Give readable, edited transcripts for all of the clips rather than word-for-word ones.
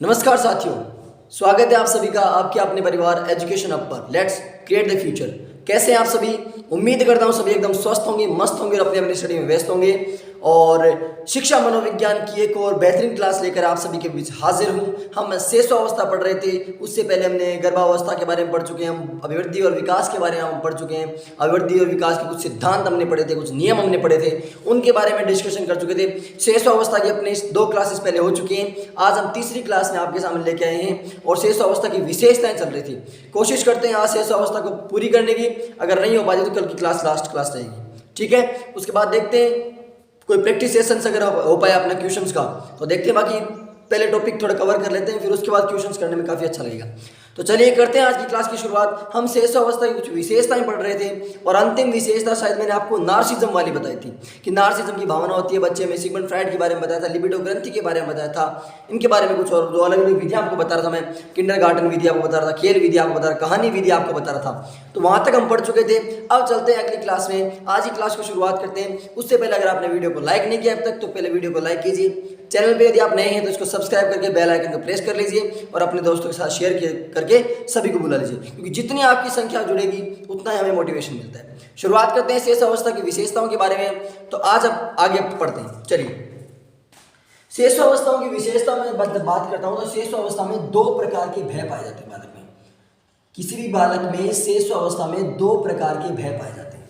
नमस्कार साथियों, स्वागत है आप सभी का आपके अपने परिवार एजुकेशन हब पर। Let's create the future. कैसे हैं आप सभी? उम्मीद करता हूं सभी एकदम स्वस्थ होंगे, मस्त होंगे और अपने अपनी स्टडी में व्यस्त होंगे। और शिक्षा मनोविज्ञान की एक और बेहतरीन क्लास लेकर आप सभी के बीच हाजिर हूं। हम शेषावस्था पढ़ रहे थे, उससे पहले हमने गर्भावस्था के बारे में पढ़ चुके हैं, हम अभिवृद्धि और विकास के बारे में हम पढ़ चुके हैं। अभिवृद्धि और विकास के कुछ सिद्धांत हमने पढ़े थे, कुछ नियम हमने पढ़े थे, उनके बारे में डिस्कशन कर चुके थे। शेषावस्था की अपने 2 क्लासेस पहले हो चुकी हैं। आज हम तीसरी क्लास में आपके सामने लेके आए हैं और शेषावस्था की विशेषताएं चल रही थी। कोशिश करते हैं आज शेषावस्था को पूरी करने की। अगर नहीं हो पाती तो कल की क्लास लास्ट क्लास रहेगी, ठीक है। उसके बाद देखते हैं कोई प्रैक्टिस सेशंस अगर हो पाए अपना क्वेश्चंस का तो देखते हैं। बाकी पहले टॉपिक थोड़ा कवर कर लेते हैं, फिर उसके बाद क्वेश्चंस करने में काफ़ी अच्छा लगेगा। तो चलिए करते हैं आज की क्लास की शुरुआत। हम शेषावस्था की कुछ विशेषताएं पढ़ रहे थे और अंतिम विशेषता शायद मैंने आपको नार्सिज्म वाली बताई थी कि नार्सिज्म की भावना होती है बच्चे में। सिगमंड फ्राइड के बारे में बताया था, लिबिडो ग्रंथि के बारे में बताया था, इनके बारे में कुछ और जो अलग अलग विधियां आपको बता रहा था मैं। किंडरगार्टन विधि आपको बता रहा था, खेल विधि आपको बता रहा, कहानी विधि आपको बता रहा था। तो वहां तक हम पढ़ चुके थे। अब चलते हैं अगली क्लास में। आज ही क्लास को शुरुआत करते हैं। उससे पहले अगर आपने वीडियो को लाइक नहीं किया अब तक तो पहले वीडियो को लाइक कीजिए। चैनल पे यदि आप नए हैं तो इसको सब्सक्राइब करके बेल आइकन को प्रेस कर लीजिए और अपने दोस्तों के साथ शेयर करके सभी को बुला लीजिए, क्योंकि जितनी आपकी संख्या जुड़ेगी उतना ही हमें मोटिवेशन मिलता है। शुरुआत करते हैं शेषावस्था की विशेषताओं के बारे में। तो आज अब आगे पढ़ते हैं। चलिए, शेषावस्थाओं की विशेषता में बात करता हूं तो शेषावस्था में 2 प्रकार के भय पाए जाते हैं बालक में। किसी भी बालक में शेषावस्था में 2 प्रकार के भय पाए जाते हैं।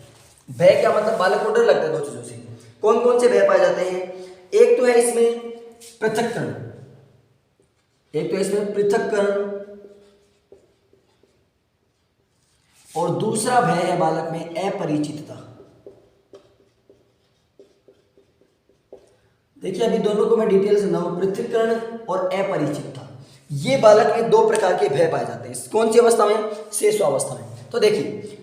भय क्या मतलब? बालक को डर लगता है 2 चीजों से। कौन कौन से भय पाए जाते हैं? एक तो है इसमें पृथक्करण, और दूसरा भय है बालक में अपरिचितता। देखिए अभी दोनों को मैं डिटेल से समझाऊं, पृथक्करण और अपरिचितता। ये बालक में 2 प्रकार के भय पाए जाते हैं। कौन सी अवस्था में? शेषावस्था में। तो देखिए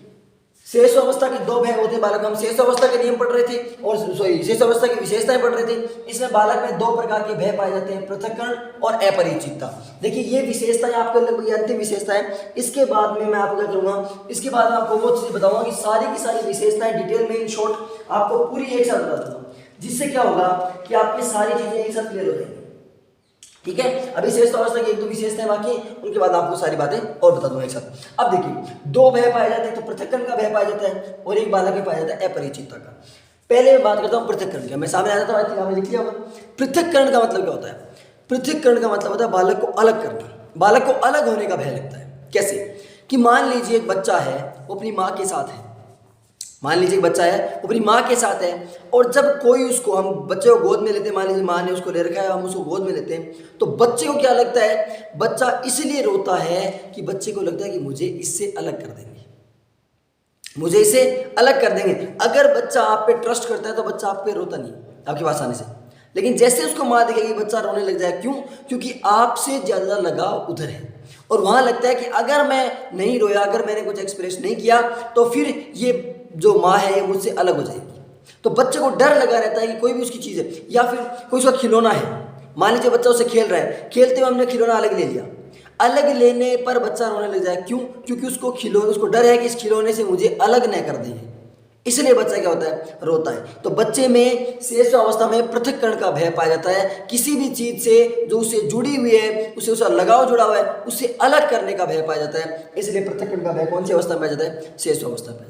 शेषावस्था के 2 भय होते हैं बालक। हम शेषावस्था के नियम पढ़ रहे थे और शेषावस्था की विशेषताएं पढ़ रहे थे। इसमें बालक में 2 प्रकार के भय पाए जाते हैं, पृथक्करण और अपरिचितता। देखिए ये विशेषताएं आपके लगभग अंतिम विशेषता है। इसके बाद में मैं आपको क्या करूंगा, इसके बाद मैं आपको वो चीज बताऊंगा कि सारी की सारी विशेषताएं डिटेल में इन शॉर्ट आपको पूरी एक साथ बता दूंगा, जिससे क्या होगा कि आपकी सारी चीजें एक साथ क्लियर हो जाएंगी, ठीक है। अभी शेषावस्था की 1-2 विशेषताएं बाकी हैं, उनके बाद आपको सारी बातें और बता दूंगा एक साथ। अब देखिए 2 भय पाए जाते हैं, तो पृथक्करण का भय पाया जाता है और एक बालक में पाया जाता है अपरिचितता का। पहले मैं बात करता हूं पृथक्करण का। मैं सामने आ जाता हूं, लिख लिया होगा। पृथक्करण का मतलब क्या होता है? पृथक्करण का मतलब होता है बालक को अलग करना, बालक को अलग होने का भय लगता है। कैसे? कि मान लीजिए एक बच्चा है, वो अपनी माँ के साथ है। मान लीजिए एक बच्चा है, वो अपनी माँ के साथ है, और जब कोई उसको, हम बच्चे को गोद में लेते हैं, मान लीजिए माँ ने उसको ले रखा है, हम उसको गोद में लेते हैं, तो बच्चे को क्या लगता है? बच्चा इसलिए रोता है कि बच्चे को लगता है कि मुझे इससे अलग कर देंगे, मुझे इसे अलग कर देंगे। अगर बच्चा आप पे ट्रस्ट करता है तो बच्चा आप पे रोता नहीं आपके पास आने से, लेकिन जैसे उसको माँ दिखेगी बच्चा रोने लग जाए। क्यों? क्योंकि आपसे ज़्यादा लगाव उधर है और वहाँ लगता है कि अगर मैं नहीं रोया, अगर मैंने कुछ एक्सप्रेस नहीं किया तो फिर ये जो माँ है ये मुझसे अलग हो जाएगी। तो बच्चे को डर लगा रहता है कि कोई भी उसकी चीज़ है या फिर कोई उसका खिलौना है, मान लीजिए बच्चा उससे खेल रहा है, खेलते हुए हमने खिलौना अलग ले लिया, अलग लेने पर बच्चा रोने लग जाए। क्यों? क्योंकि उसको डर है कि इस खिलौने से मुझे अलग न कर देंगे, इसलिए बच्चा क्या होता है? रोता है। तो बच्चे में शेषावस्था में पृथक्करण का भय पाया जाता है। किसी भी चीज से जो उससे जुड़ी हुई है, उससे लगाव जुड़ा हुआ है, उससे अलग करने का भय पाया जाता है। इसलिए पृथक्करण का भय कौन सी अवस्था में पाया जाता है? शेषावस्था में।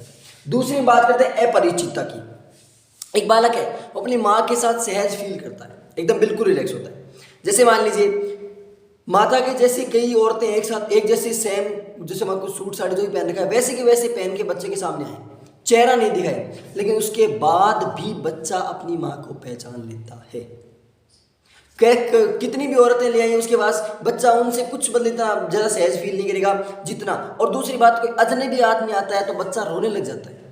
दूसरी बात करते हैं अपरिचितता की। एक बालक है, वो अपनी माँ के साथ सहज फील करता है, एकदम बिल्कुल रिलैक्स होता है। जैसे मान लीजिए माता के जैसे कई औरतें एक साथ एक जैसे सेम, जैसे मान को सूट साड़ी जो भी पहन रखा है वैसे के वैसे पहन के बच्चे के सामने आए, चेहरा नहीं दिखाए, लेकिन उसके बाद भी बच्चा अपनी माँ को पहचान लेता है। कितनी भी औरतें ले आई उसके पास, बच्चा उनसे कुछ बदल इतना ज़्यादा सहज फील नहीं करेगा जितना। और दूसरी बात, कोई अजनबी आदमी आता है तो बच्चा रोने लग जाता है।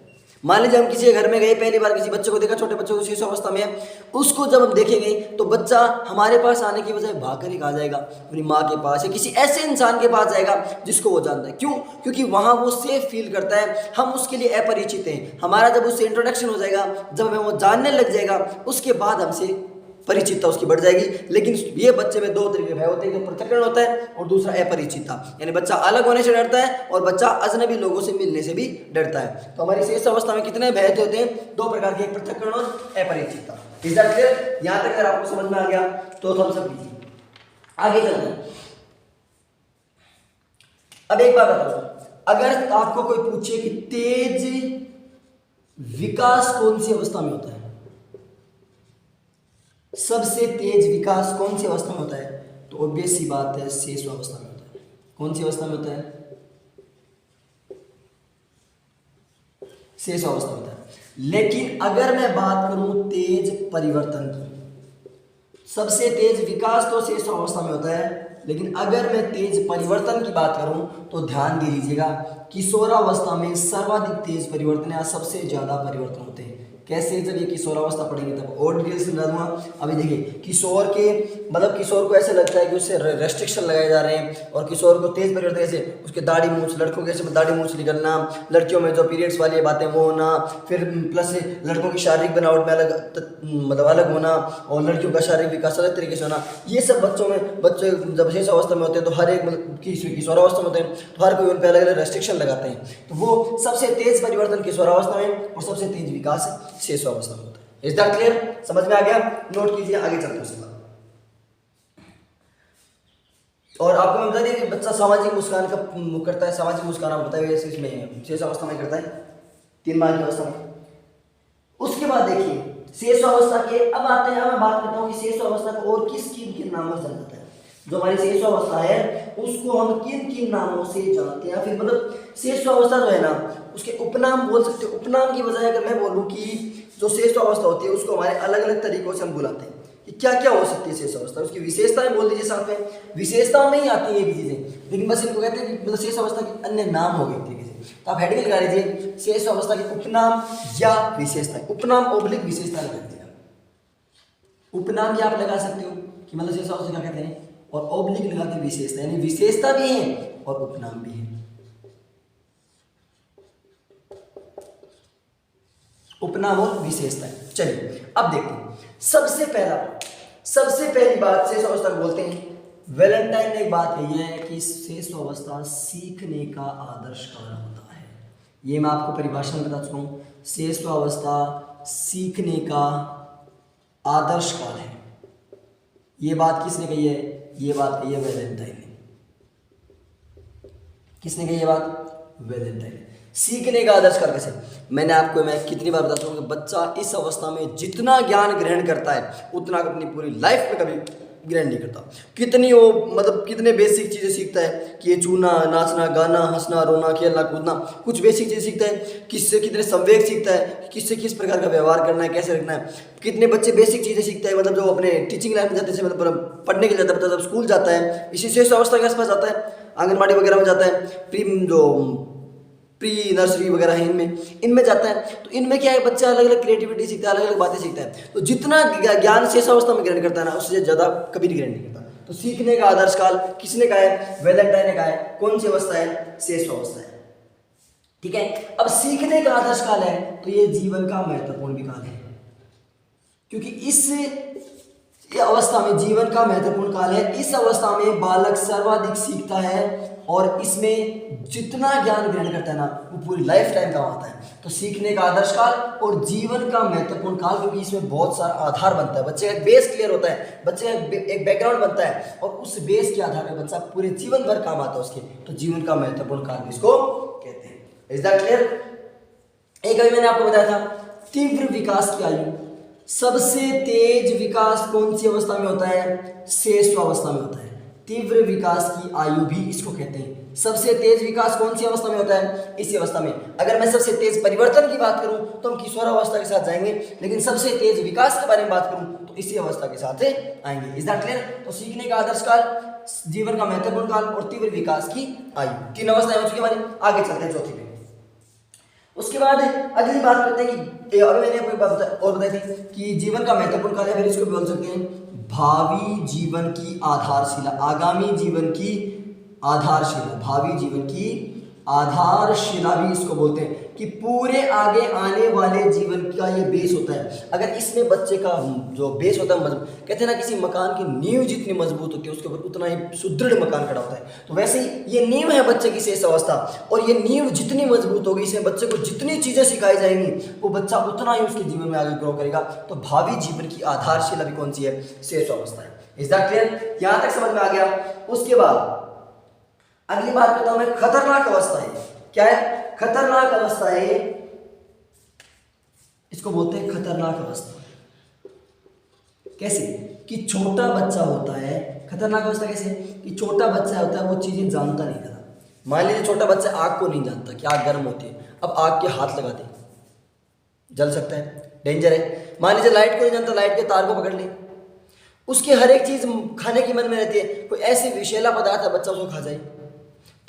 मान लीजिए हम किसी घर में गए, पहली बार किसी बच्चे को देखा, छोटे बच्चे को शेषावस्था में, उसको जब हम देखेंगे तो बच्चा हमारे पास आने की बजाय भागकर ही कहा जाएगा अपनी माँ के पास या किसी ऐसे इंसान के पास जाएगा जिसको वो जानता है। क्यों? क्योंकि वहाँ वो सेफ फील करता है, हम उसके लिए अपरिचित हैं। हमारा जब उससे इंट्रोडक्शन हो जाएगा, जब हमें वो जानने लग जाएगा, उसके बाद हमसे परिचितता उसकी बढ़ जाएगी। लेकिन ये बच्चे में 2 तरीके के भय होते हैं, एक पृथक्करण होता है और दूसरा अपरिचितता, यानी बच्चा अलग होने से डरता है और बच्चा अजनबी लोगों से मिलने से भी डरता है। तो हमारी शेषावस्था में कितने भय होते हैं? 2 प्रकार के, एक पृथक्करण और अपरिचितता। Is that clear? यहाँ तक अगर आपको समझ में आ गया तो थम्स अप कीजिए। आगे चलते हैं। अब एक बात बताओ, अगर आपको कोई पूछे कि तेज विकास कौन सी अवस्था में होता है, सबसे तेज विकास कौन सी अवस्था में होता है, तो ऑब्वियस सी बात है शेष अवस्था में होता है। कौन सी अवस्था में होता है? शेष अवस्था में होता है। लेकिन अगर मैं बात करूं तेज परिवर्तन की, सबसे तेज विकास तो शेष अवस्था में होता है, लेकिन अगर मैं तेज परिवर्तन की बात करूं तो ध्यान दे लीजिएगा, किशोरावस्था में सर्वाधिक तेज परिवर्तन या सबसे ज्यादा परिवर्तन होते हैं। कैसे? जब ये किशोरावस्था पढ़ेंगे तब और डिटेल्स समझा दूंगा। अभी देखिए, किशोर के मतलब किशोर को ऐसे लगता है कि उससे रेस्ट्रिक्शन लगाए जा रहे हैं, और किशोर को तेज परिवर्तन कैसे, उसके दाढ़ी मूंछ, लड़कों के ऐसे दाढ़ी मूंछ निकलना, लड़कियों में जो पीरियड्स वाली बातें वो होना, फिर प्लस लड़कों की शारीरिक बनावट में मतलब अलग होना, और लड़कियों का शारीरिक विकास अलग तरीके से होना। ये सब बच्चों में, बच्चे जब शेष अवस्था में होते हैं तो हर एक मतलब किशोरावस्था में होते हैं तो हर कोई उन पर अलग अलग रेस्ट्रिक्शन लगाते हैं। तो वो सबसे तेज परिवर्तन किशोरावस्था में और सबसे तेज विकास शेष अवस्था में होता है। Is that clear? समझ में आ गया? नोट कीजिए, आगे चलते हैं उसके बाद। और आपको मैं बता दें कि बच्चा सामाजिक मुस्कान का करता है। सामाजिक मुस्कान आप बताइए इसमें शेष अवस्था में करता है, 3 माह की अवस्था में। उसके बाद देखिए शेष अवस्था के, अब आते हैं, मैं बात करता हूँ कि शेष अवस्था को और किस किन नामों से जाना जाता है। जो हमारी शेष अवस्था है उसको हम किन किन नामों से जानते हैं, फिर मतलब शेष अवस्था जो है ना उसके उपनाम बोल सकते हैं। उपनाम की बजाय अगर मैं बोलूँ कि जो शेष अवस्था होती है उसको हमारे अलग अलग तरीकों से हम बुलाते हैं कि क्या क्या हो सकती है शेष अवस्था, उसकी विशेषताएं बोल दीजिए साथ में। विशेषताओं में ही आती है ये भी चीजें, लेकिन बस इनको कहते हैं कि मतलब शेष अवस्था के अन्य नाम हो गए एक तरीके से। तो आप हेडिंग लगा लीजिए शेष अवस्था के उपनाम या विशेषताएं। उपनाम ओब्लिक विशेषता लगा दीजिएगा। उपनाम या आप लगा सकते हो कि मतलब शेष अवस्था क्या कहते हैं, और ओब्लिक लगा के विशेषता, यानी विशेषता भी है और उपनाम भी है। उपनाम और विशेषता। चलिए अब देखते हैं। सबसे पहली बात शेष अवस्था को बोलते हैं। वैलेंटाइन ने एक बात कही है कि शेष अवस्था सीखने का आदर्श काल होता है। ये मैं आपको परिभाषा में बता चुका हूं। शेष अवस्था सीखने का आदर्श काल है। ये बात किसने कही है? ये बात कही है वैलेंटाइन ने। किसने कही ये बात? वैलेंटाइन ने। सीखने का आदर्श काल कैसे? मैं कितनी बार बता चुका हूं कि बच्चा इस अवस्था में जितना ज्ञान ग्रहण करता है उतना अपनी पूरी लाइफ में कभी ग्रहण नहीं करता। कितनी वो मतलब कितने बेसिक चीज़ें सीखता है कि ये छूना, नाचना, गाना, हंसना, रोना, खेलना, कूदना, कुछ बेसिक चीज़ें सीखता है। किससे कितने संवेग सीखता है, किससे किस प्रकार का व्यवहार करना है, कैसे रखना है। कितने बच्चे बेसिक चीज़ें सीखते हैं, मतलब जो अपने टीचिंग लाइन में जाते हैं, मतलब पढ़ने के लिए जाता है, जब स्कूल जाता है, इसी शेष अवस्था के आसपास जाता है, आंगनबाड़ी वगैरह में जाता है, प्री नर्सरी वगैरह है, इनमें जाता है। तो इनमें क्या है, बच्चा अलग अलग क्रिएटिविटी सीखता है, अलग अलग बातें सीखता है। तो जितना ज्ञान शेष अवस्था में ग्रहण करता है ना, उससे ज़्यादा कभी नहीं ग्रहण नहीं करता। तो सीखने का आदर्श काल किसने कहा है? वैलेंटाइन ने कहा है। कौन सी अवस्था है? शेष अवस्था है। ठीक है। अब सीखने का आदर्श काल है तो ये जीवन का महत्वपूर्ण भी काल है, क्योंकि इस अवस्था में जीवन का महत्वपूर्ण काल है। इस अवस्था में बालक सर्वाधिक सीखता है और इसमें जितना ज्ञान ग्रहण करता है ना वो पूरी लाइफ टाइम का आता है। तो सीखने का आदर्श काल और जीवन का महत्वपूर्ण काल, क्योंकि इसमें बहुत सारा आधार बनता है, बच्चे का बेस क्लियर होता है, बच्चे का एक बैकग्राउंड बनता है और उस बेस के आधार पर बच्चा पूरे जीवन भर काम आता है उसके। तो जीवन का महत्वपूर्ण काल इसको कहते हैं। Is that clear? एक अभी मैंने आपको बताया था तीव्र विकास की आयु। सबसे तेज विकास कौन सी अवस्था में होता है? शेष अवस्था में होता है। तीव्र विकास की आयु भी इसको कहते हैं। सबसे तेज विकास कौन सी अवस्था में होता है? इसी अवस्था में। अगर मैं सबसे तेज परिवर्तन की बात करूं तो हम किशोरावस्था के साथ जाएंगे, लेकिन सबसे तेज विकास के बारे में बात करूं तो इसी अवस्था के साथ आएंगे। Is that clear? तो सीखने का आदर्श काल, जीवन का महत्वपूर्ण काल और तीव्र विकास की आयु, 3 अवस्थाएं हो चुकी हमारी। आगे चलते हैं चौथी पे। उसके बाद अगली बात करते हैं कि अभी मैंने आपको एक बात और बताई थी कि जीवन का महत्वपूर्ण काल है, फिर इसको बोल सकते हैं भावी जीवन की आधारशिला, आगामी जीवन की आधारशिला, भावी जीवन की आधारशिला भी इसको बोलते हैं। कि पूरे आगे आने वाले जीवन का ये बेस होता है। अगर इसमें बच्चे का जो बेस होता है मजबूत, कहते हैं ना किसी मकान की नींव जितनी मजबूत होती है उसके ऊपर उतना ही सुदृढ़ मकान खड़ा होता है। तो वैसे ही ये नींव है बच्चे की शेष अवस्था, और ये नींव जितनी मजबूत होगी, इसमें बच्चे को जितनी चीजें सिखाई जाएंगी वो बच्चा उतना ही उसके जीवन में आगे ग्रो करेगा। तो भावी जीवन की आधारशिला भी कौन सी है? शेष अवस्था है। Is that clear? यहां तक समझ में आ गया। उसके बाद अगली बात बताऊं मैं, खतरनाक अवस्था है। क्या है? खतरनाक अवस्था है, इसको बोलते हैं खतरनाक अवस्था। कैसे? कि छोटा बच्चा होता है, खतरनाक अवस्था कैसे? कि छोटा बच्चा होता है वो चीजें जानता नहीं था। मान लीजिए छोटा बच्चा आग को नहीं जानता कि आग गर्म होती है, अब आग के हाथ लगा दे, जल सकता है, डेंजर है। मान लीजिए लाइट को नहीं जानता, लाइट के तार को पकड़ ले, उसकी हर एक चीज खाने की मन में रहती है, कोई ऐसी विषैला पदार्थ है बच्चा उसको खा जाए,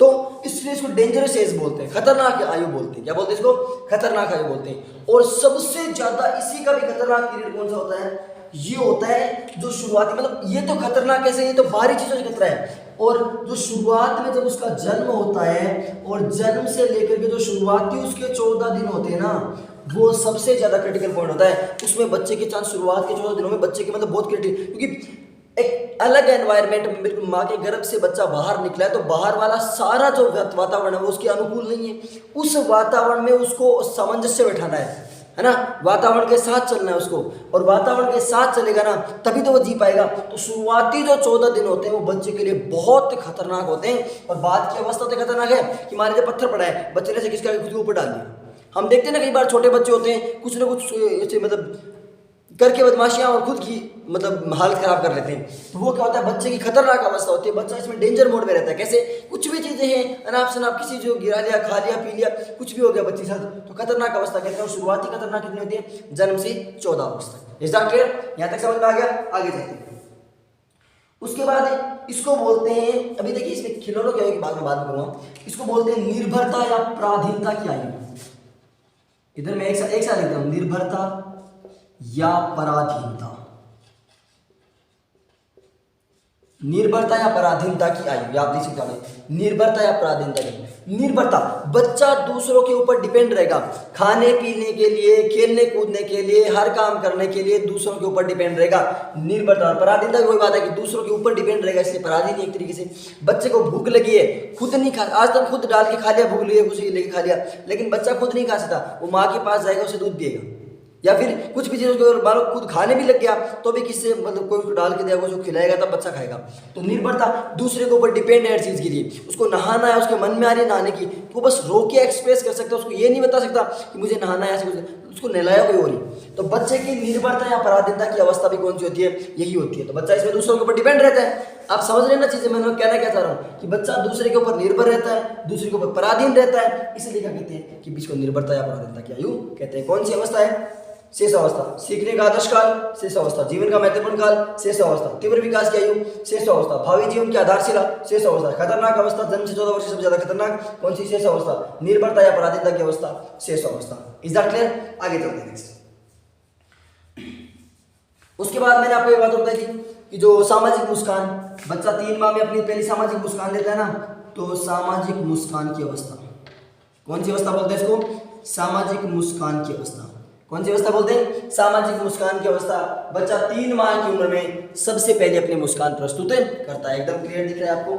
तो इसलिए इसको डेंजरस एज बोलते हैं, खतरनाक आयु बोलते हैं। क्या बोलते हैं इसको? खतरनाक आयु बोलते हैं। और सबसे ज्यादा इसी का भी खतरनाक पीरियड कौन सा होता है? ये होता है जो शुरुआती, मतलब ये तो खतरनाक कैसे, ये तो बाहरी चीजों से खतरा है, और जो शुरुआत में जब उसका जन्म होता है और जन्म से लेकर के जो शुरुआती उसके 14 दिन होते हैं ना, वो सबसे ज्यादा क्रिटिकल पॉइंट होता है। उसमें बच्चे के चांस शुरुआत के 14 दिनों में बच्चे के मतलब बहुत क्रिटिकल, क्योंकि एक अलग एनवायरनमेंट में, बिल्कुल माँ के गर्भ से बच्चा बाहर निकला है, तो बाहर वाला सारा जो वातावरण है वो उसके अनुकूल नहीं है। उस वातावरण में उसको सामंजस्य बैठाना है ना, वातावरण के साथ चलना है उसको, और वातावरण के साथ चलेगा ना तभी तो वो जी पाएगा। तो शुरुआती जो 14 दिन होते हैं वो बच्चे के लिए बहुत खतरनाक होते हैं। और बाद की अवस्था तो खतरनाक है कि मान लीजिए पत्थर पड़ा है, बच्चे ने से किसका खुद के ऊपर डाल दिया। हम देखते हैं ना कई बार छोटे बच्चे होते हैं कुछ ना कुछ ऐसे मतलब करके बदमाशियां और खुद की मतलब हालत खराब कर लेते हैं। तो वो क्या होता है? बच्चे की खतरनाक अवस्था होती है, बच्चा इसमें डेंजर मोड में रहता है। कैसे? कुछ भी चीजें हैं अनाप शनाप किसी जो गिरा लिया, खा लिया, पी लिया, कुछ भी हो गया बच्चे के साथ, तो खतरनाक अवस्था कहते हैं। शुरुआती खतरनाक कितनी होती है? जन्म से 14 अवस्था। Is that clear? यहां तक समझ में आ गया? आगे चलते हैं। उसके बाद इसको बोलते हैं, अभी देखिए इसमें खिलौनों के बाद में बात करूंगा, इसको बोलते हैं निर्भरता या पराधीनता की आयु। इधर मैं एक साथ लिखता हूं, निर्भरता या पराधीनता। निर्भरता या पराधीनता की आयु, याद नहीं सकता मैं, निर्भरता या पराधीनता की। निर्भरता, बच्चा दूसरों के ऊपर डिपेंड रहेगा, खाने पीने के लिए, खेलने कूदने के लिए, हर काम करने के लिए दूसरों के ऊपर डिपेंड रहेगा। निर्भरता। और पराधीनता की वही बात है कि दूसरों के ऊपर डिपेंड रहेगा, इसलिए पराधीन एक तरीके से। बच्चे को भूख लगी है, खुद नहीं खा, आज तक खुद डाल के खा लिया, भूख लगी है कुछ लेके खा लिया, लेकिन बच्चा खुद नहीं खा सकता, वो माँ के पास जाएगा, उसे दूध पिएगा, या फिर कुछ भी चीज़ उसको मान लो खुद खाने भी लग गया तो भी किससे मतलब कोई उसको डाल के देगा, उसको खिलाएगा तब बच्चा खाएगा। तो निर्भरता, दूसरे के ऊपर डिपेंड है हर चीज़ के लिए। उसको नहाना है, उसके मन में आ रही है नहाने की, तो वो बस रो के एक्सप्रेस कर सकता है, उसको ये नहीं बता सकता कि मुझे नहाना है, ऐसे कुछ उसको नहलाया कोई और ही। तो बच्चे की निर्भरता या पराधीनता की अवस्था भी कौन सी होती है? यही होती है। तो बच्चा इसमें दूसरों के ऊपर डिपेंड रहता है। आप समझ रहे ना चीज़ें, मैं कहना क्या चाह रहा हूँ कि बच्चा दूसरे के ऊपर निर्भर रहता है, दूसरे के ऊपर पराधीन रहता है, इसलिए क्या कहते हैं कि बीच को निर्भरता या पराधीनता की आयु कहते हैं। कौन सी अवस्था है? शेष अवस्था। सीखने का आदर्श काल, शेष अवस्था। जीवन का महत्वपूर्ण काल, शेष अवस्था। तीव्र विकास की आयु, शेष अवस्था। भावी जीवन की आधारशिला, शेष अवस्था। खतरनाक अवस्था, जन्म से 14 वर्ष सबसे ज्यादा खतरनाक, कौन सी? शेष अवस्था। निर्भरता या पराधीनता की अवस्था, शेष अवस्था। Is that clear? आगे चलते हैं नेक्स्ट। उसके बाद मैंने आपको ये बात बताई थी कि जो सामाजिक मुस्कान, बच्चा 3 माह में अपनी पहली सामाजिक मुस्कान देता है ना, तो सामाजिक मुस्कान की अवस्था, कौन सी अवस्था बोलते हैं इसको? सामाजिक मुस्कान की अवस्था। कौन सी अवस्था बोलते हैं? सामाजिक मुस्कान की अवस्था। बच्चा 3 माह की उम्र में सबसे पहले अपनी मुस्कान प्रस्तुत करता है। एकदम क्लियर दिख रहा है आपको?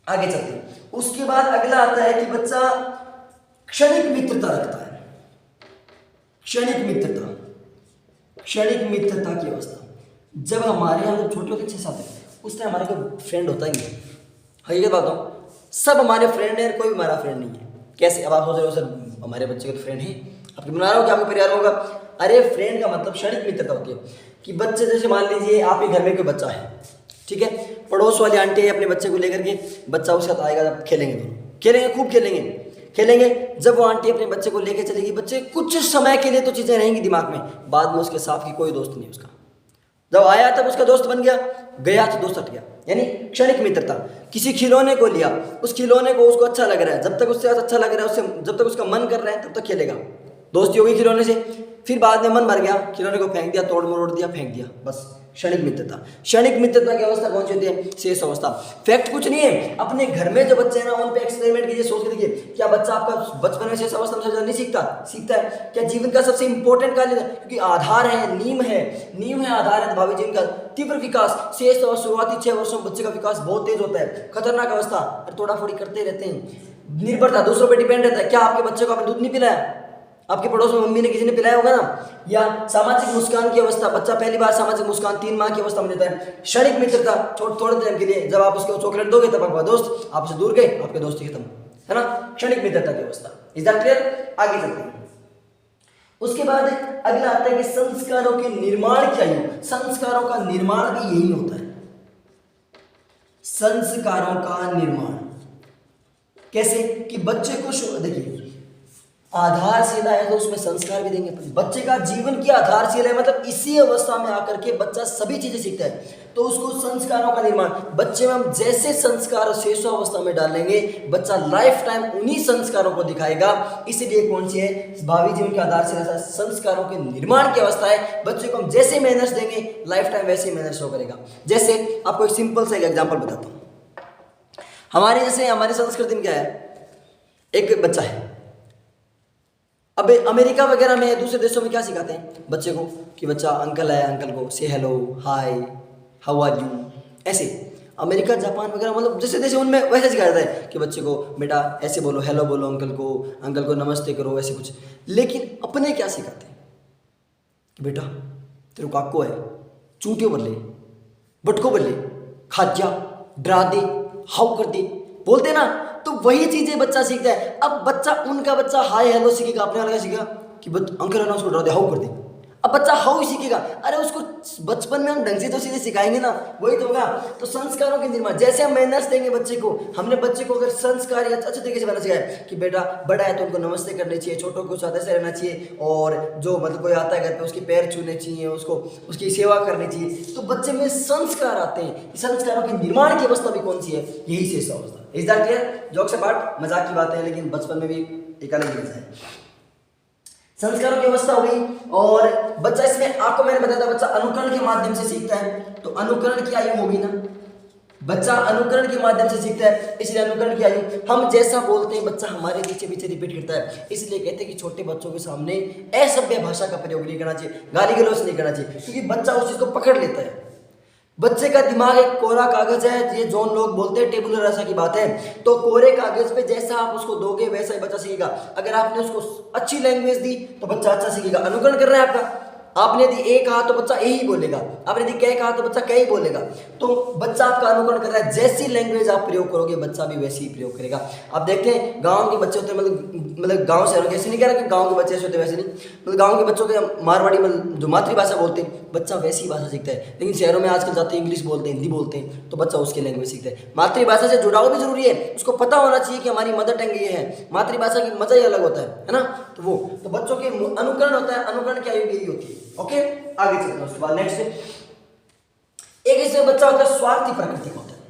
आगे चलते हैं। उसके बाद अगला आता है कि बच्चा क्षणिक मित्रता रखता है। क्षणिक मित्रता, क्षणिक मित्रता की अवस्था। जब हमारे यहाँ जब छोटे होते 6-7 उस टाइम हमारा कोई फ्रेंड होता ही नहीं। हकीकत बात हो, सब हमारे फ्रेंड है, कोई हमारा फ्रेंड नहीं है। कैसे? अब आप सोच रहे हो सर हमारे बच्चे के तो फ्रेंड है, आपके बना रहा हो कि आपको परिवार होगा। अरे फ्रेंड का मतलब क्षणिक मित्रता होती है कि बच्चे, जैसे मान लीजिए आपके घर में कोई बच्चा है, ठीक है, पड़ोस वाली आंटी अपने बच्चे को लेकर के, बच्चा उसके साथ आएगा, जब खेलेंगे, दोनों खेलेंगे, खूब खेलेंगे। जब वो आंटी अपने बच्चे को लेकर चलेगी, बच्चे कुछ समय के लिए तो चीज़ें रहेंगी दिमाग में, बाद में उसके साथ की कोई दोस्त नहीं उसका। जब आया तब उसका दोस्त बन गया, गया तो दोस्त हट गया, यानी क्षणिक मित्रता। किसी खिलौने को लिया, उस खिलौने को उसको अच्छा लग रहा है, जब तक उससे अच्छा लग रहा है, उससे जब तक उसका मन कर रहा है तब तक खेलेगा, दोस्ती होगी खिलौने से। फिर बाद में मन भर गया, खिलौने को फेंक दिया, तोड़ मरोड़ दिया, फेंक दिया, बस क्षणिक मित्रता। क्षणिक मित्रता की अवस्था कौन सी होती है? शेष अवस्था। फैक्ट कुछ नहीं है, अपने घर में जो बच्चे हैं ना उन पे एक्सपेरिमेंट कीजिए, सोच के देखिए क्या बच्चा आपका बचपन में शेष अवस्था में से नहीं सीखता? सीखता है। क्या जीवन का सबसे इंपॉर्टेंट कार्य है, क्योंकि आधार है, नींव है, आधार है भावी जीवन का तीव्र विकास। शेष और शुरुआती 6 वर्षों में बच्चे का विकास बहुत तेज होता है। खतरनाक अवस्था, तोड़ा फोड़ी करते रहते हैं। निर्भरता, दूसरों पर डिपेंड रहता है। क्या आपके बच्चे को आपने दूध नहीं पिलाया? आपके पड़ोस में मम्मी ने किसी ने पिलाया होगा ना। या सामाजिक मुस्कान की अवस्था, बच्चा पहली बार सामाजिक मुस्कान 3 माह की अवस्था में देता है। क्षणिक मित्रता, थोड़े टाइम के लिए, जब आप उसको चॉकलेट दोगे तब आपका दोस्त आपसे दूर गए, आपके दोस्ती खत्म, है ना। क्षणिक मित्रता की अवस्था। Is that clear? आगे चलते हैं। उसके बाद अगला आता है कि संस्कारों के निर्माण क्या है। संस्कारों का निर्माण भी यही होता है। संस्कारों का निर्माण कैसे? कि बच्चे को देखिए, आधारशिला है तो उसमें संस्कार भी देंगे। बच्चे का जीवन की आधारशिला है, मतलब इसी अवस्था में आकर के बच्चा सभी चीजें सीखता है, तो उसको संस्कारों का निर्माण। बच्चे में हम जैसे संस्कार शेषावस्था में डालेंगे, बच्चा लाइफ टाइम उन्हीं संस्कारों को दिखाएगा। इसलिए कौन सी है? भावी जीवन की आधारशिला संस्कारों के निर्माण की अवस्था है। बच्चे को हम जैसे मैनर्स देंगे, लाइफ टाइम वैसे ही मैनर्स शो करेगा। जैसे आपको एक सिंपल सा एग्जाम्पल बताता हूँ। हमारी संस्कृति में क्या है? एक बच्चा है, अब अमेरिका वगैरह में, दूसरे देशों में क्या सिखाते हैं बच्चे को? कि बच्चा अंकल है, अंकल को से hello, hi, how are you, ऐसे। अमेरिका, जापान वगैरह, मतलब जैसे जैसे उनमें वैसे सिखाया जाता है कि बच्चे को बेटा ऐसे बोलो, हेलो बोलो अंकल को नमस्ते करो, ऐसे कुछ। लेकिन अपने क्या सिखाते हैं कि बेटा तेरे को काको है, चूटियों बदले, बटको बदले, खाजा, डरा दे, हाउ कर दे, बोलते ना। तो वही चीजें बच्चा सीखता है। अब उनका बच्चा हाय हेलो सीखेगा, अपने वाला सीखेगा कि अंकल है ना उसको डरा दे, हाउ कर दे। अब बच्चा हाउ सीखेगा। अरे उसको बचपन में हम ढंग से तो सीधे सिखाएंगे ना, वही तो होगा। तो संस्कारों के निर्माण, जैसे हम मैनर्स देंगे बच्चे को, हमने बच्चे को अगर संस्कार या अच्छे तरीके से बनाना सिखाया कि बेटा बड़ा है तो उनको नमस्ते करनी चाहिए, छोटों को साथ ऐसे रहना चाहिए, और जो मतलब कोई आता है घर पे उसके पैर छूने चाहिए, उसको उसकी सेवा करनी चाहिए, तो बच्चे में संस्कार आते हैं। संस्कारों के निर्माण की अवस्था भी कौन सी है? यही शेष अवस्था। Is that clear? जोक से पार्ट, मजाक की बात है, लेकिन बचपन में भी एक अलग मजा है। संस्कारों की अवस्था हो गई, और बच्चा इसमें आपको मैंने बताया था बच्चा अनुकरण के माध्यम से सीखता है, तो अनुकरण की आयु होगी ना। बच्चा अनुकरण के माध्यम से सीखता है, इसलिए अनुकरण की आयु, हम जैसा बोलते हैं बच्चा हमारे पीछे पीछे रिपीट करता है। इसलिए कहते हैं कि छोटे बच्चों के सामने असभ्य भाषा का प्रयोग नहीं करना चाहिए, गाली गलौज नहीं करना चाहिए, क्योंकि बच्चा उस चीज को पकड़ लेता है। बच्चे का दिमाग एक कोरा कागज है, ये जोन लोग बोलते हैं टेबुलर ऐसा की बात है। तो कोरे कागज पे जैसा आप उसको दोगे वैसा ही बच्चा सीखेगा। अगर आपने उसको अच्छी लैंग्वेज दी तो बच्चा अच्छा सीखेगा, अनुकरण कर रहा है आपका। आपने यदि ए कहा तो बच्चा ए ही बोलेगा, आपने यदि कै कहा तो बच्चा कै ही बोलेगा। तो बच्चा आपका अनुकरण कर रहा है, जैसी लैंग्वेज आप प्रयोग करोगे बच्चा भी वैसी ही प्रयोग करेगा। आप देखते हैं गांव के बच्चे होते हैं, मतलब गांव शहरों के, ऐसे नहीं कह रहा कि गांव के बच्चे ऐसे होते हैं, वैसे नहीं, मतलब गांव के बच्चों के मारवाड़ी मतलब जो मातृभाषा बोलते हैं बच्चा वैसी भाषा सीखता है। लेकिन शहरों में आजकल जाते हैं इंग्लिश बोलते हैं, हिंदी बोलते हैं, तो बच्चा उसकी लैंग्वेज सीखता है। मातृभाषा से जुड़ाव भी जरूरी है, उसको पता होना चाहिए कि हमारी मदर टंग ये है, मातृभाषा की मजा ही अलग होता है ना। तो वो तो बच्चों के अनुकरण होता है, अनुकरण की आयु यही होती है। ओके, आगे चलते हैं। उसके बाद नेक्स्ट एक इसमें बच्चा होता है स्वार्थी प्रकृति का होता है।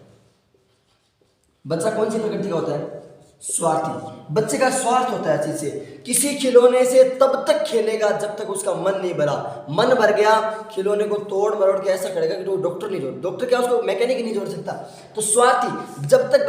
बच्चा कौन सी प्रकृति का होता है? स्वार्थी। बच्चे का स्वार्थ होता है चीज से, किसी खिलौने से तब तक खेलेगा जब तक उसका मन नहीं भरा। मन भर गया, खिलौने को तोड़ मरोड़ के ऐसा करेगा कि तो डॉक्टर नहीं जोड़, डॉक्टर क्या उसको मैकेनिक नहीं जोड़ सकता। तो स्वार्थी, जब तक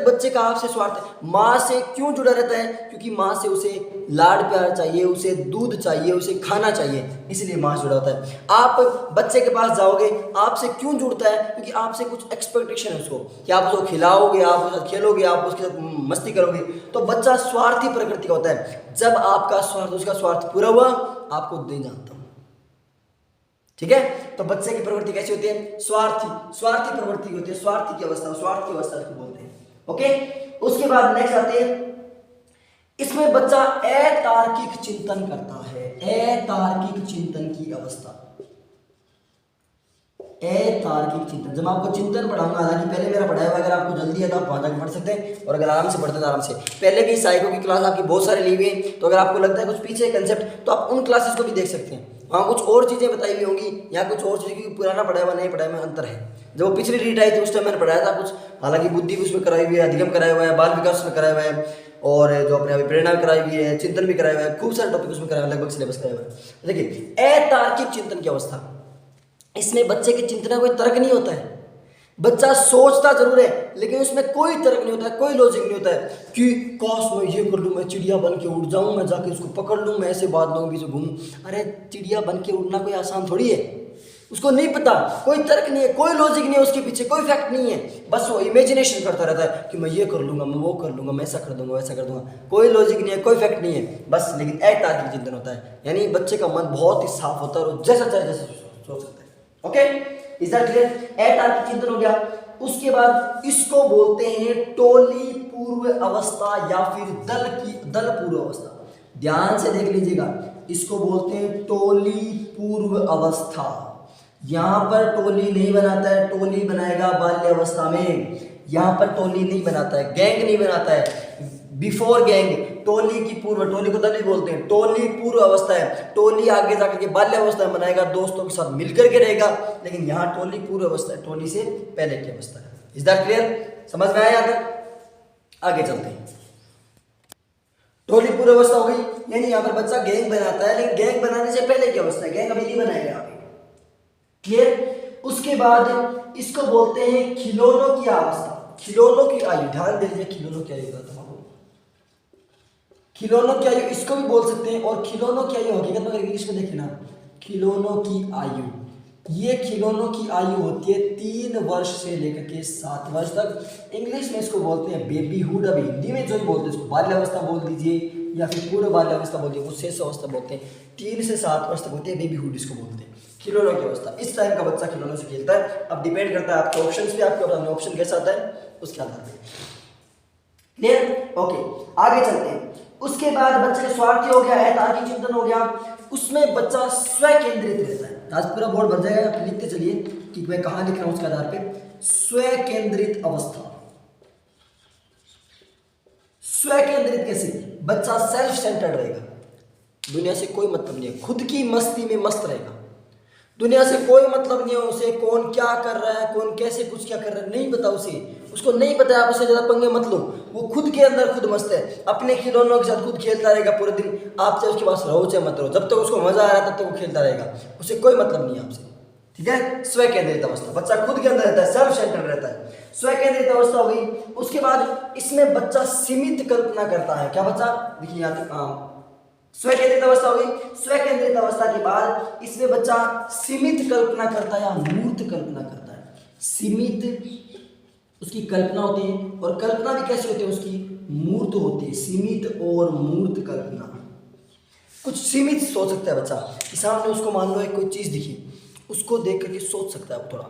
बच्चे का आपसे स्वार्थ, माँ से क्यों जुड़ा रहता है? क्योंकि माँ से उसे लाड प्यार चाहिए, उसे दूध चाहिए, उसे खाना चाहिए, इसलिए माँ से जुड़ा होता है। आप बच्चे के पास जाओगे, आपसे क्यों जुड़ता है? क्योंकि आपसे कुछ एक्सपेक्टेशन है उसको, कि आप उसको खिलाओगे, आप उसके साथ खेलोगे, आप उसके साथ मस्ती करोगे। तो बच्चा स्वार्थी प्रकृति का होता है। जब आपका स्वार्थ, उसका स्वार्थ पूरा हुआ, आपको दे जानता हूं। ठीक है, तो बच्चे की प्रवृत्ति कैसी होती है? स्वार्थी प्रवृत्ति होती है, स्वार्थ की अवस्था को बोलते हैं। ओके, उसके बाद नेक्स्ट आते हैं, इसमें बच्चा अतार्किक चिंतन करता है। अतार्किक चिंतन की अवस्था, अतार्किक चिंतन। जब आपको चिंतन पढ़ाऊंगा, हालांकि पहले मेरा पढ़ाया हुआ, अगर आपको जल्दी है तो आप वहां जाकर पढ़ सकते हैं, और अगर आराम से पढ़ते हैं तो आराम से। पहले की साइको की क्लास आपकी बहुत सारी ली हुई है, तो अगर आपको लगता है कुछ पीछे कंसेप्ट तो आप उन क्लासेस को भी देख सकते हैं, वहाँ कुछ और चीज़ें बताई हुई होंगी, यहाँ कुछ और चीज़ें, क्योंकि पुराना पढ़ाया हुआ नई पढ़ाया में अंतर है। जब वो पिछली रीट आई थी उस टाइम मैंने पढ़ाया था कुछ, हालांकि बुद्धि भी उसमें कराई हुई है, अधिगम कराया हुआ है, बाल विकास उसमें कराया हुआ है, और जो अपने अभी प्रेरणा भी कराई हुई है, चिंतन भी कराया हुआ है, खूब सारे टॉपिक उसमें कराया हुआ है, लगभग सिलेबस कराया हुआ है। देखिए अतार्किक चिंतन की अवस्था, इसमें बच्चे के चिंतन का कोई तर्क नहीं होता है। बच्चा सोचता जरूर है लेकिन उसमें कोई तर्क नहीं होता है, कोई लॉजिक नहीं होता है कि काश मैं ये कर लूँ, मैं चिड़िया बन के उड़ जाऊँ, मैं जाके उसको पकड़ लूँ, मैं ऐसे बादलों के बीच में घूमूँ। अरे चिड़िया बन के उड़ना कोई आसान थोड़ी है, उसको नहीं पता, कोई तर्क नहीं है, कोई लॉजिक नहीं है, उसके पीछे कोई फैक्ट नहीं है, बस वो इमेजिनेशन करता रहता है कि मैं ये कर लूँगा, मैं वो कर लूँगा, मैं ऐसा कर दूंगा, वैसा कर दूंगा। कोई लॉजिक नहीं है, कोई फैक्ट नहीं है, बस लेकिन अतार्किक चिंतन होता है, यानी बच्चे का मन बहुत ही साफ होता है और जैसा चाहे जैसा सोच सकता है। Okay, is that clear? अतार्किक चिंतन हो गया। उसके बाद इसको बोलते हैं टोली पूर्व अवस्था या फिर दल पूर्व अवस्था। ध्यान से देख लीजिएगा, इसको बोलते हैं टोली पूर्व अवस्था। यहां पर टोली नहीं बनाता है, टोली बनाएगा बाल्य अवस्था में। यहां पर टोली नहीं बनाता है, गैंग नहीं बनाता है, बिफोर गैंग, टोली की पूर्व, टोली को दल भी बोलते हैं, टोली पूर्व अवस्था है। टोली आगे जाकर के बाल्य अवस्था में बनाएगा, दोस्तों के साथ मिलकर के रहेगा, लेकिन यहाँ टोली पूर्व अवस्था है, टोली से पहले की अवस्था है। Is that clear? समझ में आया? आगे चलते हैं। टोली पूर्व अवस्था हो गई, यानी यहाँ पर बच्चा गैंग बनाता है, लेकिन गैंग बनाने से पहले की अवस्था है, गैंग अभी नहीं बनाएगा यहाँ पे। क्लियर? उसके बाद इसको बोलते हैं खिलौनों की अवस्था, खिलौनों की आयु। ध्यान दे दीजिए, खिलौनों की आयु बताता हूं, खिलौनों की आयु इसको भी बोल सकते हैं, और खिलौनों की आयु हकीकत में इंग्लिश में देखे ना, खिलौनों की आयु, ये खिलौनों की आयु होती है 3 वर्ष से लेकर के 7 वर्ष तक। इंग्लिश में इसको बोलते हैं बेबीहुड, अब हिंदी में जो भी बोलते हैं इसको बाल्यावस्था बोल दीजिए या फिर पूर्व बाल्यावस्था बोल दीजिए, उससे अवस्था बोलते हैं। 3 से 7 वर्ष तक होती है बेबीहुड, इसको बोलते हैं खिलौनों की अवस्था। इस टाइम का बच्चा खिलौनों से खेलता है। अब डिपेंड करता है आपके ऑप्शन पे, आपके ऑप्शन कैसा आता है उसके आधार पर। क्लियर? ओके, आगे चलते हैं। उसके बाद बच्चे स्वार्थी हो गया, अतार्किक चिंतन हो गया, उसमें बच्चा स्व केंद्रित रहता है। आज पूरा बोर्ड भर जाएगा, आप लिखते चलिए कि मैं कहां लिख रहा हूं उसके आधार पे। स्व केंद्रित अवस्था, स्व केंद्रित कैसे? बच्चा सेल्फ सेंटर्ड रहेगा, दुनिया से कोई मतलब नहीं है, खुद की मस्ती में मस्त रहेगा, दुनिया से कोई मतलब नहीं है उसे, कौन क्या कर रहा है, कौन कैसे कुछ क्या कर रहा है नहीं पता उसे, उसको नहीं पता है। आप उससे ज्यादा पंगे मत लो, वो खुद के अंदर खुद मस्त है, अपने खिलौनों के साथ खुद खेलता रहेगा पूरे दिन। आप चाहे उसके पास रहो चाहे मत रहो, जब तक उसको मजा आ रहा है तब तक वो खेलता रहेगा, उसे कोई मतलब नहीं है आपसे। ठीक है? स्व केंद्रित अवस्था, बच्चा खुद के अंदर रहता है, सेल्फ सेंटर्ड रहता है, स्व केंद्रित अवस्था हो गई। उसके बाद इसमें बच्चा सीमित कल्पना करता है। क्या बच्चा? देखिए यहाँ तक स्व केंद्रित अवस्था हो गई। स्व केंद्रित अवस्था के बाद इसमें बच्चा सीमित कल्पना करता है या मूर्त कल्पना करता है। सीमित उसकी कल्पना होती है, और कल्पना भी कैसी होती है उसकी? मूर्त होती है। सीमित और मूर्त कल्पना, कुछ सीमित सोच सकता है बच्चा कि सामने उसको मान लो एक कोई चीज दिखी, उसको देख करके सोच सकता है थोड़ा।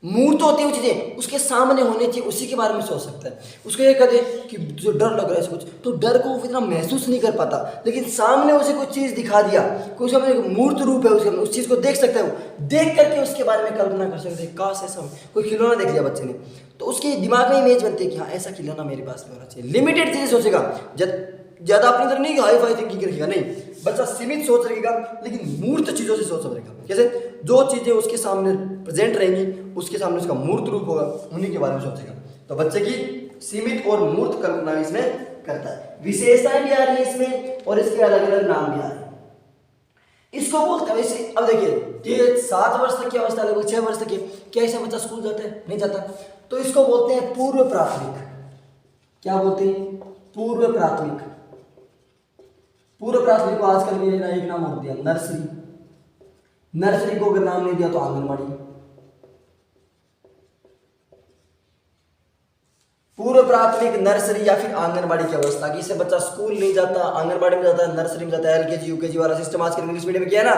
मूर्त होती है वो चीजें, उसके सामने होने चाहिए, उसी के बारे में सोच सकता है। उसको ये कहते हैं कि जो डर लग रहा है कुछ, तो डर को वो इतना महसूस नहीं कर पाता, लेकिन सामने उसे कोई चीज दिखा दिया, कोई सामने मूर्त रूप है उसके, उस चीज को देख सकता है, वो देख करके उसके बारे में कल्पना कर सकते हैं। काश ऐसा कोई खिलौना देख लिया बच्चे ने, तो उसके दिमाग में इमेज बनती है कि हाँ ऐसा खिलौना मेरे पास में होना चाहिए। लिमिटेड चीजें सोचेगा, ज्यादा अपनी तरह नहीं हाई फाई थिंकिंग रखेगा, नहीं, बच्चा सीमित सोच रखेगा लेकिन मूर्त चीजों से सोच सकेगा। जैसे जो चीजें उसके सामने प्रेजेंट रहेंगी, उसके सामने उसका मूर्त रूप होगा, उन्हीं के बारे में सोचेगा। तो बच्चे की सीमित और मूर्त कल्पना इसमें करता है। विशेषताएं भी आ रही है इसमें, और इसके अलग अलग नाम भी आ रहे हैं। इसको बोलते हैं वैसे, अब देखिए 7 वर्ष तक की अवस्था, लगभग 6 वर्ष तक की, क्या ऐसा बच्चा स्कूल जाता है? नहीं जाता। तो इसको बोलते हैं पूर्व प्राथमिक। क्या बोलते हैं? पूर्व प्राथमिक। पूर्व प्राथमिक को आजकल मैंने एक नाम और दिया, नर्सरी। नर्सरी को अगर नाम नहीं दिया तो आंगनबाड़ी। पूर्व प्राथमिक, नर्सरी या फिर आंगनबाड़ी की अवस्था की, इससे बच्चा स्कूल नहीं जाता, आंगनबाड़ी में जाता है, नर्सरी में जाता है, एलकेजी यूकेजी वाला सिस्टम आजकल इंग्लिश मीडियम में किया ना,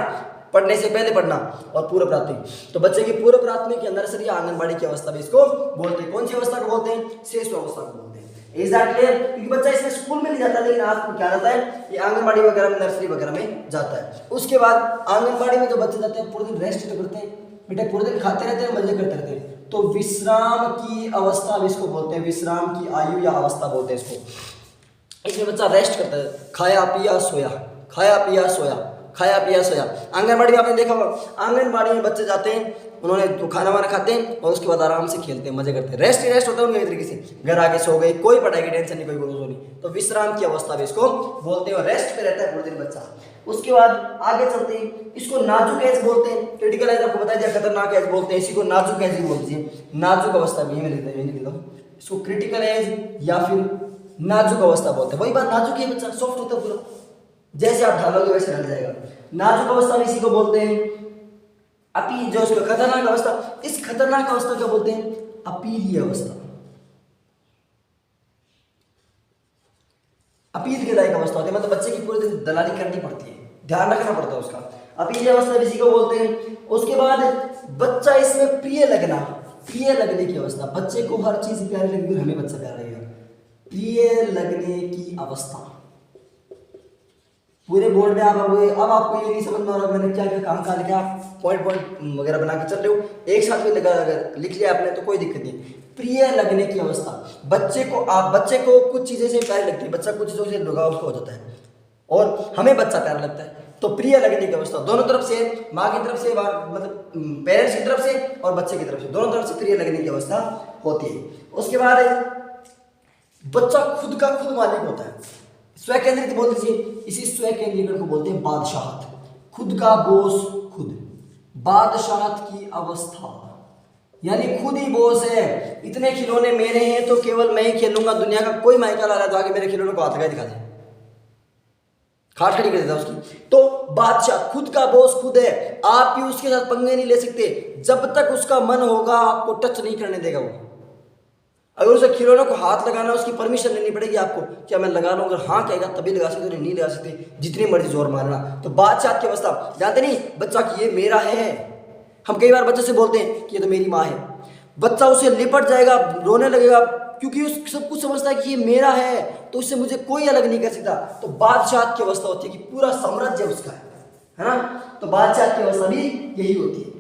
पढ़ने से पहले पढ़ना, और पूर्व प्राथमिक। तो बच्चे की पूर्व प्राथमिक या नर्सरी या आंगनबाड़ी की अवस्था भी इसको बोलते हैं। कौन सी अवस्था को बोलते हैं? शिशु अवस्था को बोलते हैं। Is that clear? क्योंकि बच्चा इसमें स्कूल में नहीं जाता, लेकिन आज क्या जाता है, ये आंगनबाड़ी वगैरह में, नर्सरी वगैरह में जाता है। उसके बाद आंगनबाड़ी में जो बच्चे जाते हैं, पूरे दिन रेस्ट तो करते हैं बेटा, पूरे दिन खाते रहते हैं, मजे करते रहते हैं, तो विश्राम की अवस्था भी इसको बोलते हैं, विश्राम की आयु या अवस्था बोलते हैं इसको। इसमें बच्चा रेस्ट करता है, खाया पिया सोया, खाया पिया सोया, खाया पिया सोया। आंगनबाड़ी में आपने देखा होगा, आंगनबाड़ी में बच्चे जाते हैं, उन्होंने तो खाना वाना खाते हैं और उसके बाद आराम से खेलते हैं, मजे करते हैं, रेस्ट ही रेस्ट होता है उनके तरीके से, घर आके सो गए, कोई पढ़ाई की टेंशन नहीं, कोई गुरु नहीं। तो विश्राम की अवस्था भी इसको बोलते हैं और रेस्ट पे रहता है पूरे दिन बच्चा। उसके बाद आगे चलते हैं, इसको नाजुक एज बोलते हैं। क्रिटिकल एज आपको बता दिया, खतरनाक एज बोलते हैं, इसी को नाजुक एज भी बोलते हैं। नाजुक अवस्था भी मैं लिखता हूँ, इसको क्रिटिकल एज या फिर नाजुक अवस्था बोलते हैं। वही बात, नाजुक है बच्चा, सॉफ्ट होता है पूरा, जैसे आप ढालोगे वैसे ढल जाएगा। नाजुक अवस्था में इसी को बोलते हैं अपील, जो उसको खतरनाक अवस्था, इस खतरनाक अवस्था क्या बोलते हैं? अपीलीय अवस्था, अपील के लायक अवस्था होती है, मतलब बच्चे की पूरे दिन दलाली करनी पड़ती है, ध्यान रखना पड़ता है उसका। अपीलीय अवस्था इसी को बोलते हैं। उसके बाद बच्चा इसमें प्रिय लगना, प्रिय लगने की अवस्था, बच्चे को हर चीज प्यारी लगेगी और हमें बच्चा प्यारा लगेगा, प्रिय लगने की अवस्था। पूरे बोर्ड में आप अब आपको ये नहीं समझ में आ रहा मैंने क्या क्या कहाँ लिखा, आप पॉइंट वगैरह बना के चल रहे हो, एक साथ में लगा, अगर लिख लिया आपने तो कोई दिक्कत नहीं। प्रिय लगने की अवस्था, बच्चे को कुछ चीजें से प्यारी लगती है, बच्चा कुछ चीजों से लगाव उसको हो जाता है और हमें बच्चा प्यारा लगता है, तो प्रिय लगने की अवस्था दोनों तरफ से, माँ की तरफ से, मतलब पेरेंट्स की तरफ से और बच्चे की तरफ से, दोनों तरफ से प्रिय लगने की अवस्था होती है। उसके बाद बच्चा खुद का खुद मालिक होता है, स्व केंद्रित बोल दीजिए, इसी स्व केंद्रीकरण को बोलते हैं बादशाहत, खुद का बोस खुद, बादशाहत की अवस्था, यानी खुद ही बोस है, इतने खिलौने मेरे हैं तो केवल मैं ही खेलूंगा, दुनिया का कोई माइका ला रहा है तो आगे मेरे खिलौने को हाथ लगा दिखा दे, खाट खड़ी कर देता उसकी। तो बादशाह, खुद का बॉस खुद है, आप भी उसके साथ पंगे नहीं ले सकते, जब तक उसका मन होगा आपको टच नहीं करने देगा वो। अगर उसे खिलौनों को हाथ लगाना, उसकी परमिशन लेनी पड़ेगी आपको, क्या मैं लगा लूँ, अगर हाँ कहेगा तभी लगा सकते, नहीं लगा सकते, जितनी मर्जी जोर मारना। तो बादशाह की अवस्था, जानते नहीं बच्चा कि ये मेरा है, हम कई बार बच्चे से बोलते हैं कि ये तो मेरी माँ है, बच्चा उसे लिपट जाएगा, रोने लगेगा, क्योंकि उस सब कुछ समझता है कि ये मेरा है तो उससे मुझे कोई अलग नहीं कर सकता। तो बादशाह की अवस्था होती है कि पूरा साम्राज्य उसका है ना, तो बादशाह की अवस्था भी यही होती है।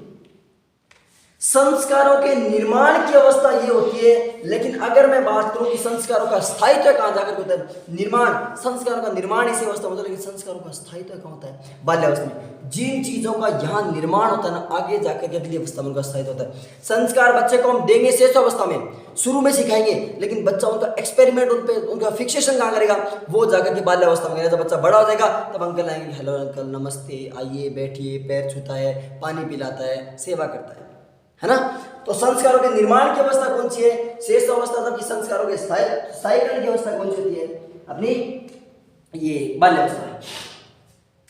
संस्कारों के निर्माण की अवस्था ये होती है, लेकिन अगर मैं बात करूं कि संस्कारों का स्थायित्व कहां जाकर होता है, निर्माण, संस्कारों का निर्माण इसी अवस्था में होता है, लेकिन संस्कारों का स्थायित्व कहां होता है? बाल्यावस्था में। जिन चीजों का यहाँ निर्माण होता है ना, आगे जाकर के अगली अवस्था में उनका स्थायित्व होता है। संस्कार बच्चे को हम देंगे शेष अवस्था में, शुरू में सिखाएंगे, लेकिन बच्चा उनका एक्सपेरिमेंट, उन पे उनका फिक्सेशन कहाँ करेगा, वो जाकर के बाल्यावस्था में करेगा। जब बच्चा बड़ा हो जाएगा तब अंकल आएंगे, हेलो अंकल नमस्ते, आइए बैठिए, पैर छूता है, पानी पिलाता है, सेवा करता है ना। तो संस्कारों के निर्माण की अवस्था कौन सी है? शेष अवस्था, जबकि संस्कारों के स्थायीकरण की अवस्था कौन सी होती है? अपनी ये बाल्यावस्था है।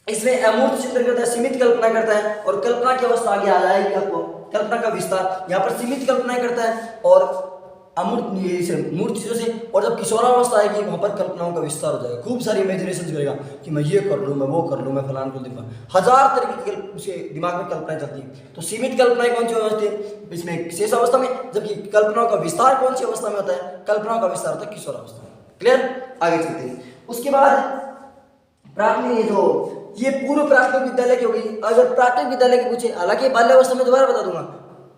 इसमें अमूर्त चिंतन करता है, सीमित कल्पना करता है, और कल्पना की अवस्था आगे आ जाएगी आपको, कल्पना का विस्तार। यहाँ पर सीमित कल्पनाएं करता है और अमूर्त मूर्त चीजों से, और जब किशोरावस्था आएगी वहां पर कल्पनाओं का विस्तार हो जाएगा, खूब सारी इमेजिनेशन करेगा कि मैं ये कर लूँ, मैं वो कर लूँ, मैं फलान को दिखा, हजार तरीके की उसके दिमाग में कल्पनाएं चलती हैं। तो सीमित कल्पनाएं कौन सी होती है इसमें? शेष अवस्था में। जबकि कल्पनाओं का विस्तार कौन सी अवस्था में होता है? कल्पनाओं का विस्तार होता है किशोरावस्था में। क्लियर? आगे चलते हैं। उसके बाद प्राथमिक, जो ये पूर्व प्राथमिक विद्यालय की होगी। अगर प्राथमिक विद्यालय की पूछे, हालांकि बाल्यावस्था में दोबारा बता दूंगा,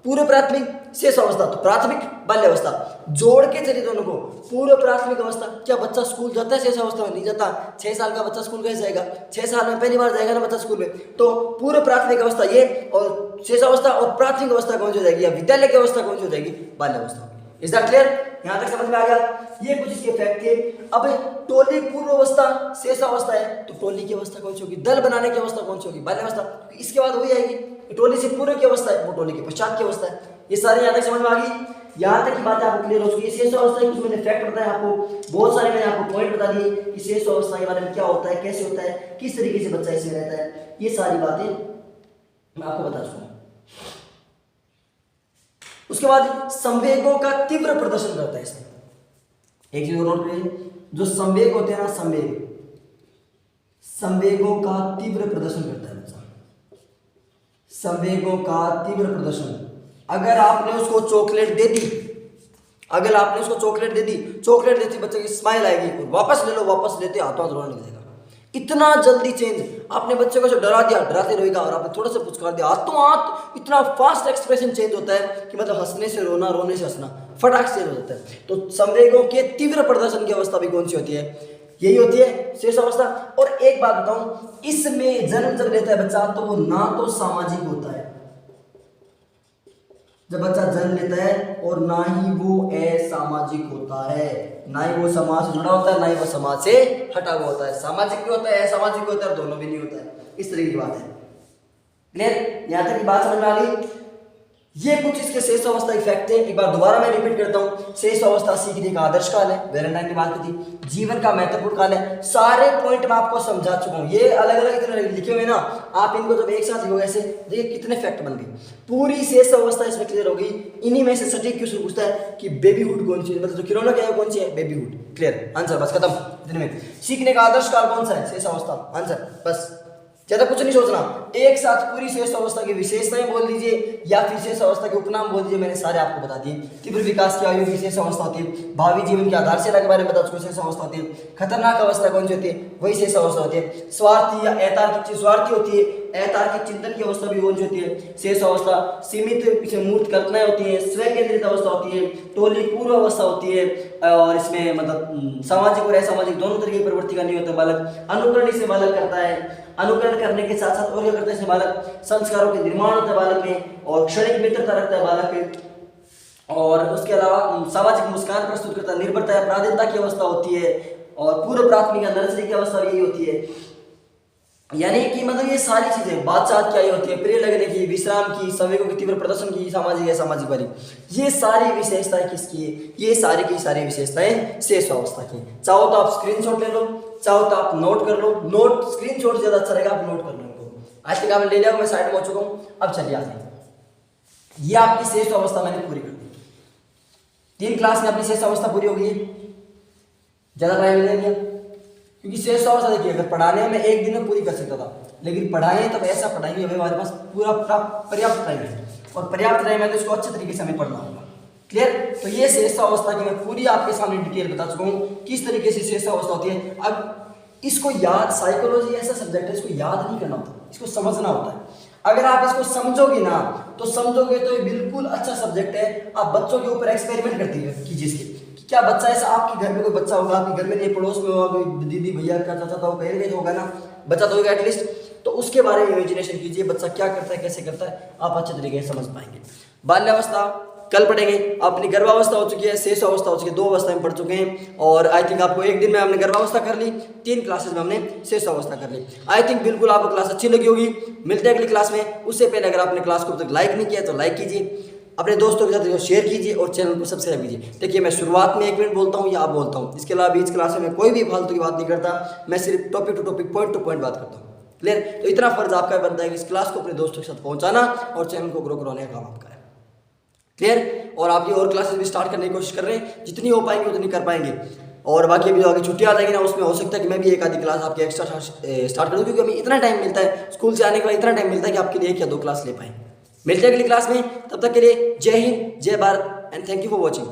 पूर्व प्राथमिक शेष अवस्था, तो प्राथमिक बाल्यावस्था जोड़ के चलिए दोनों को। पूर्व प्राथमिक अवस्था, क्या बच्चा स्कूल जाता है? शेष अवस्था में नहीं जाता। 6 साल का बच्चा स्कूल कैसे जाएगा? 6 साल में पहली बार जाएगा ना बच्चा स्कूल में। तो पूर्व प्राथमिक अवस्था ये, और शेष अवस्था और प्राथमिक अवस्था कौन सी हो जाएगी, या विद्यालय की अवस्था कौन सी हो जाएगी? बाल्यावस्था। Is that clear? यहां तक समझ में आ गया? ये कुछ इसके फैक्ट थे। अब टोली पूर्व अवस्था शेष अवस्था है, तो टोली की अवस्था कौन सी होगी? दल बनाने की अवस्था कौन सी होगी? बाल्यावस्था। इसके बाद वही आएगी, टोली से पूर्व की अवस्था है, वो टोली के पश्चात की अवस्था है। ये सारे यहाँ तक समझ में आ गई? यहाँ तक की बातें आपको क्लियर हो चुकी है। शेष अवस्था कुछ मैंने फैक्ट बताया आपको, बहुत सारे मैंने आपको पॉइंट बता दिए कि शेष अवस्था के बारे में क्या होता है, कैसे होता है, किस तरीके से बच्चा इसमें रहता है, ये सारी बातें मैं आपको बता चुका हूँ। उसके बाद संवेगों का तीव्र प्रदर्शन करता है इसमें। एक चीज नोट करिए, जो संवेग होते हैं ना, संवेगों का तीव्र प्रदर्शन करता है बच्चा, संवेगों का तीव्र प्रदर्शन। अगर आपने उसको चॉकलेट दे दी, अगर आपने उसको चॉकलेट दे दी, चॉकलेट देती बच्चे की स्माइल आएगी, वापस ले लो, वापस लेते हाथों हाथ रोने लगेगा। इतना जल्दी चेंज। आपने बच्चे को जो डरा दिया, डराते रहेगा, और आपने थोड़ा सा पुचकार दिया, हाथों हाथ इतना फास्ट एक्सप्रेशन चेंज होता है कि मतलब हंसने से रोना, रोने से हंसना, फटाक से हो जाता है। तो संवेगों के तीव्र प्रदर्शन की अवस्था भी कौन सी होती है? यही होती है शेष अवस्था। और एक बात बताऊं, इसमें जन्म जब लेता है बच्चा तो वो ना तो सामाजिक होता है, जब बच्चा जन्म लेता है, और ना ही वो असामाजिक होता है, ना ही वो समाज से जुड़ा होता है, ना ही वो समाज से हटा हुआ होता है। सामाजिक भी होता है, असामाजिक भी होता है, दोनों भी नहीं होता है। इस तरह की बात है। क्लियर? यहां तक की बात समझ में आ गई? ये कुछ इसके शेष अवस्था इफेक्ट है। एक बार दोबारा मैं रिपीट करता हूं, शेष अवस्था सीखने का आदर्श काल है, वैलेंटाइन की बात की थी, जीवन का महत्वपूर्ण काल है। सारे पॉइंट मैं आपको समझा चुका हूं, ये अलग अलग इतने लिखे हुए ना, आप इनको जब एक साथ लिखोगे ऐसे, देखिए कितने फैक्ट बन गए, पूरी शेष अवस्था इसमें क्लियर होगी। इन्हीं में से सटीक क्वेश्चन पूछता है कि बेबीहुड कौन सी है, मतलब जो खिलौना क्या है कौन सी है, बेबीहुड। क्लियर? आंसर बस खत्म इतने में। सीखने का आदर्श काल कौन सा है, शेष अवस्था। आंसर बस, ज्यादा कुछ नहीं सोचना, एक साथ पूरी शेष अवस्था की विशेषताएं बोल दीजिए या फिर शेष अवस्था के उपनाम बोल दीजिए, मैंने सारे आपको बता दिए। तीव्र विकास की आयु की शेष अवस्था होती है, भावी जीवन की आधारशिला के बारे में बता चुके, शेष अवस्था होती है। खतरनाक अवस्था कौन सी होती है, वही शेष अवस्था होती है। स्वार्थी या अतार्किक, स्वार्थी होती है, अतार्किक चिंतन की अवस्था भी कौन सी होती है, शेष अवस्था। सीमित मूर्त कल्पनाएं होती है, स्व केंद्रित अवस्था होती है, टोली पूर्व अवस्था होती है, और इसमें मतलब सामाजिक और असामाजिक दोनों तरीके की प्रवृत्ति का नहीं होता बालक। अनुकरण से बालक करता है, अनुकरण करने के साथ साथ और क्या करता है बालक, संस्कारों के निर्माण होता है बालक में, और क्षणिक मित्रता रखता है बालक में, और उसके अलावा सामाजिक मुस्कान प्रस्तुत करता है, निर्भरता या प्राधीनता की अवस्था होती है, और पूर्व प्राथमिक नर्सरी की अवस्था यही होती है। यानी कि मतलब ये सारी चीजें बादशाह की आई होती है, प्रिय लगने की, विश्राम की, संवेगों के तीव्र प्रदर्शन की, सामाजिक है सामाजिक वाली, ये सारी विशेषताएं किसकी है, ये सारी की सारी विशेषताएं शेष अवस्था की। चाहो तो आप स्क्रीनशॉट ले लो, चाहो तो आप नोट कर लो, नोट स्क्रीनशॉट ज्यादा अच्छा रहेगा, आप नोट कर लो इनको। आज तक आपने ले लिया, मैं साइड में हो चुका हूँ। अब चलिए आगे, ये आपकी शेष अवस्था मैंने पूरी कर दी, 3 क्लास में अपनी शेष अवस्था पूरी हो गई है, ज्यादा टाइम नहीं लिया, क्योंकि शेष अवस्था देखिए अगर पढ़ाने में एक दिन में पूरी कर सकता था, लेकिन पढ़ाएं तब ऐसा पढ़ाएंगे हमारे पास पूरा पर्याप्त टाइम है, और पर्याप्त टाइम है तो इसको अच्छे तरीके से हमें पढ़ना होगा। क्लियर? तो ये शेष अवस्था की मैं पूरी आपके सामने डिटेल बता चुका हूँ किस तरीके से शेष अवस्था होती है। अब इसको याद, साइकोलॉजी ऐसा सब्जेक्ट है, इसको याद नहीं करना होता, इसको समझना होता है। अगर आप इसको समझोगे ना तो समझोगे तो ये बिल्कुल अच्छा सब्जेक्ट है। आप बच्चों के ऊपर एक्सपेरिमेंट करती कीजिए इसके, क्या बच्चा ऐसा आपके घर में कोई बच्चा होगा, आपके घर में नहीं पड़ोस में होगा, कोई दीदी भैया का चाचा तो कहीं कहीं होगा ना, बच्चा तो होगा एटलीस्ट, तो उसके बारे में इमेजिनेशन कीजिए, बच्चा क्या करता है कैसे करता है, आप अच्छे तरीके से समझ पाएंगे। बाल्यावस्था कल पढ़ेंगे, अपनी गर्भावस्था हो चुकी है, शेष अवस्था हो चुकी है, 2 अवस्था में पढ़ चुके हैं, और आई थिंक आपको एक दिन में हमने गर्भावस्था कर ली, 3 क्लासेस में हमने शेष अवस्था कर ली। आई थिंक बिल्कुल आपको क्लास अच्छी लगी होगी। मिलते हैं अगली क्लास में, उससे पहले अगर आपने क्लास को अब तक लाइक नहीं किया तो लाइक कीजिए, अपने दोस्तों के साथ शेयर कीजिए, और चैनल को सब्सक्राइब कीजिए। देखिए मैं शुरुआत में 1 मिनट बोलता हूँ या आप बोलता हूँ, इसके अलावा बीच क्लास में मैं कोई भी फालतू की बात नहीं करता, मैं सिर्फ topic to topic, point to point बात करता हूँ। क्लियर? तो इतना फर्ज आपका बनता है कि इस क्लास को अपने दोस्तों के साथ पहुंचाना और चैनल को ग्रो कराने का काम आपका है। क्लियर? और आप ये और क्लासेस भी स्टार्ट करने की कोशिश कर रहे हैं, जितनी हो पाएंगे उतनी कर पाएंगे, और बाकी अभी जो आगे छुट्टी आ जाएगी ना, उसमें हो सकता है कि मैं भी एक आधी क्लास आपकी एक्स्ट्रा स्टार्ट कर दूँ, क्योंकि हमें इतना टाइम मिलता है स्कूल से आने के बाद, इतना टाइम मिलता है कि आपके लिए 1 या 2 क्लास ले पाएँ। मिलते हैं अगली क्लास में, तब तक के लिए जय हिंद, जय Bharat, and thank you for watching.